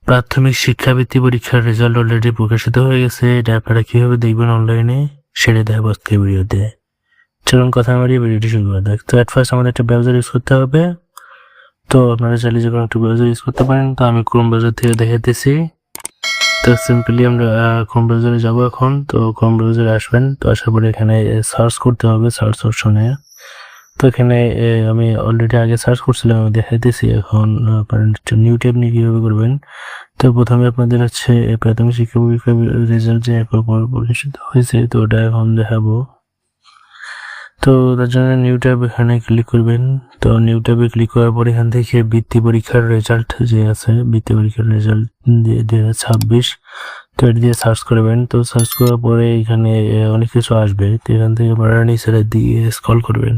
প্রাথমিক শিক্ষাবৃত্তি পরীক্ষার result already প্রকাশিত হয়ে গেছে। এটা আপনারা কিভাবে দেখবেন অনলাইনে সেটা দেখাবো আজকের ভিডিওতে। চলুন কথা বাড়িয়ে ভিডিওটি শুরু করা যাক। তো অ্যাট ফার্স্ট আমাদের একটা ব্রাউজার ইউজ করতে হবে। তো আপনারা চাইলে যে কোনো একটা ব্রাউজার ইউজ করতে পারেন। তো আমি ক্রোম ব্রাউজার থেকে দেখাতেছি। তো সিম্পলি আমরা ক্রোম ব্রাউজারে যাবো এখন। তো ক্রোম ব্রাউজারে আসবেন। তো আসার পরে এখানে সার্চ করতে হবে, সার্চ অপশনে। তো এখানে আমি অলরেডি আগে সার্চ করছিলাম, আমি দেখাইতেছি। এখন নিউ ট্যাব নিয়ে কীভাবে করবেন। তো প্রথমে আপনাদের হচ্ছে প্রাথমিক শিক্ষা পরীক্ষার রেজাল্ট যে প্রকাশিত হয়েছে, তো ওটা এখন দেখাবো। তো তার জন্য নিউ ট্যাব এখানে ক্লিক করবেন। তো নিউ ট্যাবে ক্লিক করার পর এখান থেকে বৃত্তি পরীক্ষার রেজাল্ট যে আছে, বৃত্তি পরীক্ষার রেজাল্ট 2026, তো এটা দিয়ে সার্চ করবেন। তো সার্চ করার পরে এখানে অনেক কিছু আসবে। তো এখান থেকে আপনারা নিচের দিকে স্ক্রল করবেন।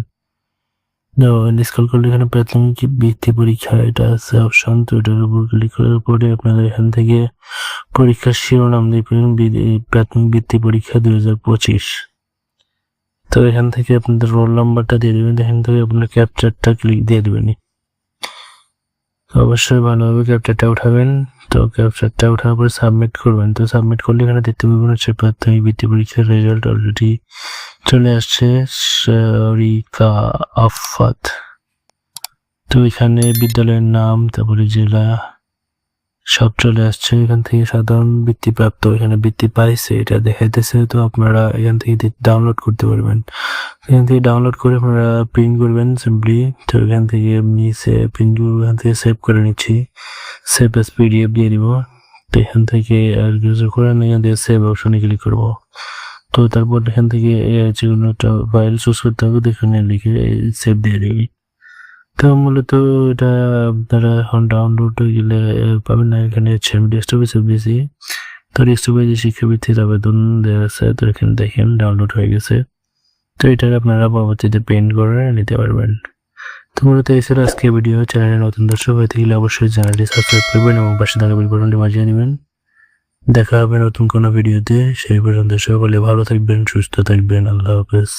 তো স্ক্রল করলে এখানে প্রাথমিক বৃত্তি পরীক্ষা এটা আছে অপশন। তো এটার উপর ক্লিক করার পরে আপনারা এখান থেকে পরীক্ষার শিরোনাম দিবেন প্রাথমিক বৃত্তি পরীক্ষা 2025। তো এখান থেকে আপনাদের রোল নাম্বারটা দিয়ে দেবেন। এখান থেকে আপনার ক্যাপচারটা ক্লিক দিয়ে দেবেন। অবশ্যই ভালোভাবে ক্যাপচারটা উঠাবেন। তো ক্যাপচারটা উঠার পরে সাবমিট করবেন। তো সাবমিট করলে এখানে দেখতে পাবেন হচ্ছে প্রাথমিক বৃত্তি পরীক্ষার রেজাল্ট অলরেডি চলে আসছে। শরিকা আফাত। তো এখানে বিদ্যালয়ের নাম, তারপরে জেলা সব চলে আসছে। এখান থেকে সাধারণ বৃত্তি প্রাপ্ত, এখানে বৃত্তি পাইছে এটা দেখাইতেছে। তো আপনারা এখান থেকে ডাউনলোড করতে পারবেন। এখান থেকে ডাউনলোড করে আপনারা প্রিন্ট করবেন সিম্পলি। তো এখান থেকে আমি প্রিন্টগুলো এখান থেকে সেভ করে নিচ্ছি। সেভ এস পিডিএফ দিয়ে দিব। তো এখান থেকে আর কিছু করে এখান থেকে সেভ অপশনে ক্লিক করবো। তো তারপর এখান থেকে যে কোনো একটা ফাইল চুজ করতে হবে, এখানে লিখে সেভ দিয়ে দিবি। তো মূলত এটা আপনারা এখন ডাউনলোড হয়ে গেলে পাবেন না। এখানে হচ্ছে আমি ডেস্কটপে সেভ দিয়েছি। তো ডেস্কটপে যে শিক্ষাবৃত্তির আবেদন দেওয়া আছে, তো এখানে দেখেন ডাউনলোড হয়ে গেছে। তো এটা আপনারা পরবর্তীতে প্রিন্ট করে নিতে পারবেন। তো মূলত এই ছিল আজকে ভিডিও। চ্যানেলে নতুন দর্শক হয়ে থাকলে অবশ্যই চ্যানেলটি সাবস্ক্রাইব করবেন এবং পাশে থাকা বেল বাটনটি বাজিয়ে নেবেন। দেখা হবে নতুন কোনো ভিডিওতে। সেই পর্যন্ত সকলে ভালো থাকবেন, সুস্থ থাকবেন। আল্লাহ হাফেজ।